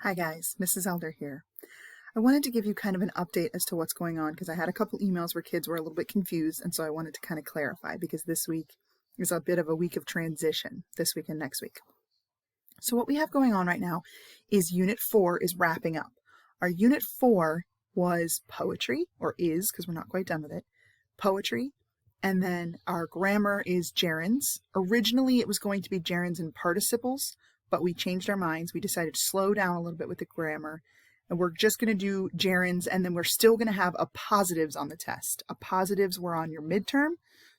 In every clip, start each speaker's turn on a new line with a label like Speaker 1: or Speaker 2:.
Speaker 1: Hi guys, Mrs. Elder here. I wanted to give you kind of an update as to what's going on because I had a couple emails where kids were a little bit confused, and so I wanted to kind of clarify because this week is a bit of a week of transition, this week and next week. So what we have going on right now is Unit 4 is wrapping up. Our Unit 4 was poetry, or is because we're not quite done with it, poetry, and then our grammar is gerunds. Originally it was going to be gerunds and participles, but we changed our minds. We decided to slow down a little bit with the grammar, and we're just going to do gerunds, and then we're still going to have appositives on the test. Appositives were on your midterm,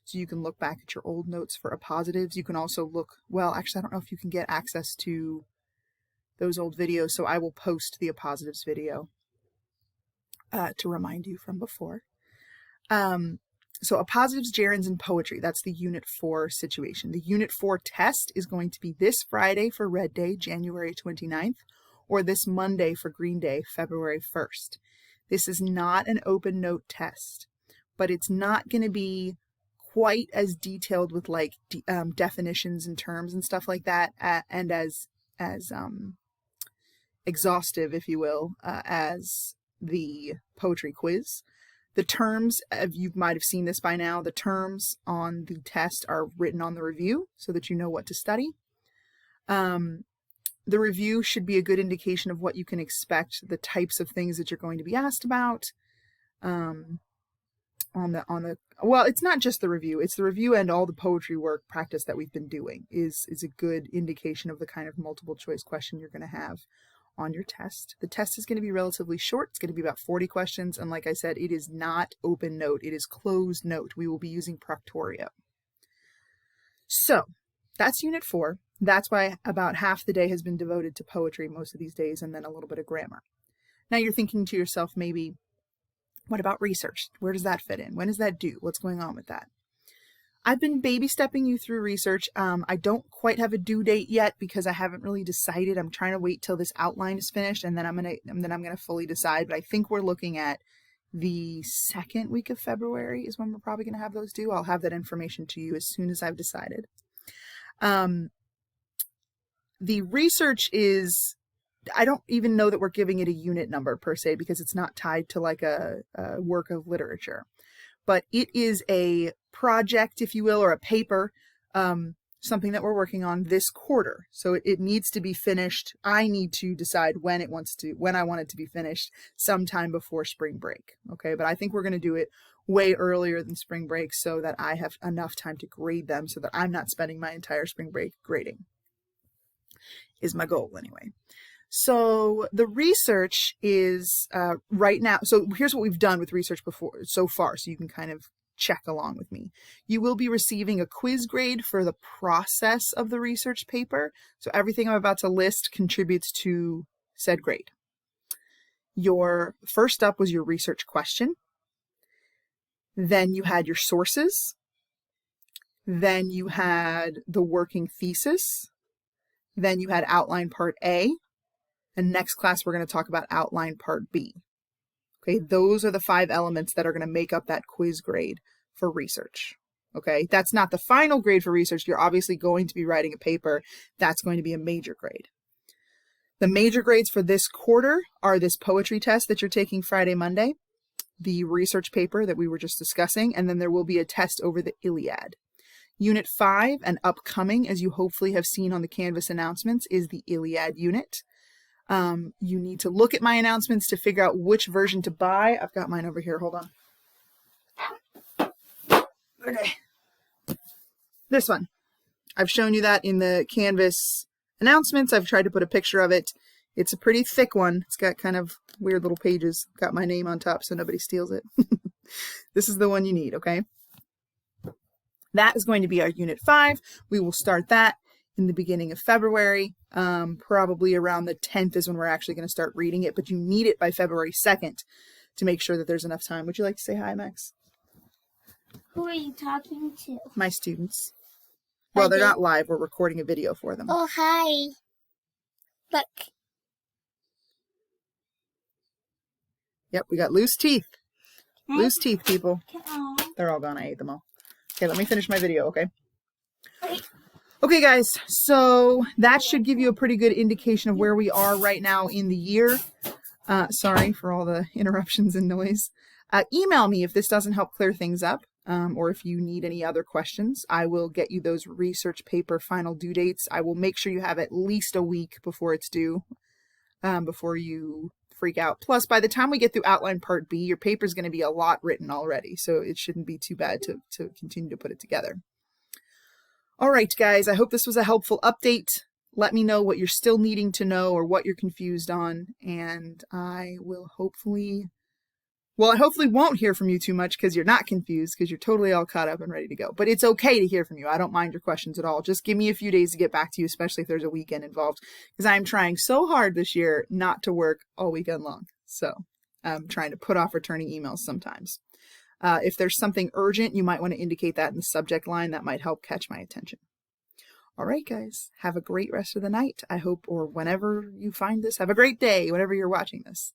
Speaker 1: so you can look back at your old notes for appositives. You can also look, well, actually, I don't know if you can get access to those old videos, so I will post the appositives video to remind you from before. So appositives, gerunds, and poetry, that's the Unit 4 situation. The Unit 4 test is going to be this Friday for Red Day, January 29th, or this Monday for Green Day, February 1st. This is not an open note test, but it's not going to be quite as detailed with like definitions and terms and stuff like that, and as exhaustive, if you will, as the poetry quiz. The terms, you might have seen this by now, the terms on the test are written on the review so that you know what to study. The review should be a good indication of what you can expect, the types of things that you're going to be asked about. Well, it's not just the review, it's the review and all the poetry work practice that we've been doing is a good indication of the kind of multiple choice question you're going to have on your test. The test is going to be relatively short. It's going to be about 40 questions, and like I said, it is not open note, it is closed note. We will be using Proctorio. So that's Unit 4. That's why about half the day has been devoted to poetry most of these days, and then a little bit of grammar. Now you're thinking to yourself, maybe, what about research? Where does that fit in? When is that due? What's going on with that? I've been baby stepping you through research. I don't quite have a due date yet because I haven't really decided. I'm trying to wait till this outline is finished, and then I'm gonna fully decide. But I think we're looking at the second week of February is when we're probably gonna have those due. I'll have that information to you as soon as I've decided. The research is, I don't even know that we're giving it a unit number per se because it's not tied to like a work of literature. But it is a project, if you will, or a paper, something that we're working on this quarter. So it needs to be finished. I need to decide when I want it to be finished, sometime before spring break. Okay, but I think we're going to do it way earlier than spring break so that I have enough time to grade them so that I'm not spending my entire spring break grading, is my goal anyway. So the research is right now, so here's what we've done with research so far, so you can kind of check along with me. You will be receiving a quiz grade for the process of the research paper. So everything I'm about to list contributes to said grade. Your first up was your research question. Then you had your sources. Then you had the working thesis. Then you had outline part A. And next class, we're going to talk about outline part B. Okay, those are the 5 elements that are going to make up that quiz grade for research. Okay, that's not the final grade for research. You're obviously going to be writing a paper. That's going to be a major grade. The major grades for this quarter are this poetry test that you're taking Friday, Monday, the research paper that we were just discussing, and then there will be a test over the Iliad. Unit 5 and upcoming, as you hopefully have seen on the Canvas announcements, is the Iliad unit. You need to look at my announcements to figure out which version to buy. I've got mine over here. Hold on. Okay. This one. I've shown you that in the Canvas announcements. I've tried to put a picture of it. It's a pretty thick one. It's got kind of weird little pages. Got my name on top so nobody steals it. This is the one you need, okay? That is going to be our Unit 5. We will start that in the beginning of February. Probably around the 10th is when we're actually going to start reading it, but you need it by February 2nd to make sure that there's enough time. Would you like to say hi, Max?
Speaker 2: Who are you talking to?
Speaker 1: My students. Well, they're not live. We're recording a video for them.
Speaker 2: Oh, hi. Look.
Speaker 1: Yep, we got loose teeth. Loose teeth, people.
Speaker 2: Oh.
Speaker 1: They're all gone. I ate them all. Okay, let me finish my video, okay?
Speaker 2: Wait.
Speaker 1: Okay, guys, so that should give you a pretty good indication of where we are right now in the year. Sorry for all the interruptions and noise. Email me if this doesn't help clear things up, or if you need any other questions. I will get you those research paper final due dates. I will make sure you have at least a week before it's due, before you freak out. Plus, by the time we get through outline part B, your paper's going to be a lot written already, so it shouldn't be too bad to continue to put it together. All right, guys, I hope this was a helpful update. Let me know what you're still needing to know or what you're confused on, and I will hopefully won't hear from you too much because you're not confused, because you're totally all caught up and ready to go. But it's okay to hear from you. I don't mind your questions at all. Just give me a few days to get back to you, especially if there's a weekend involved, because I'm trying so hard this year not to work all weekend long. So I'm trying to put off returning emails sometimes. If there's something urgent, you might want to indicate that in the subject line. That might help catch my attention. All right, guys, have a great rest of the night. I hope, or whenever you find this, have a great day, whenever you're watching this.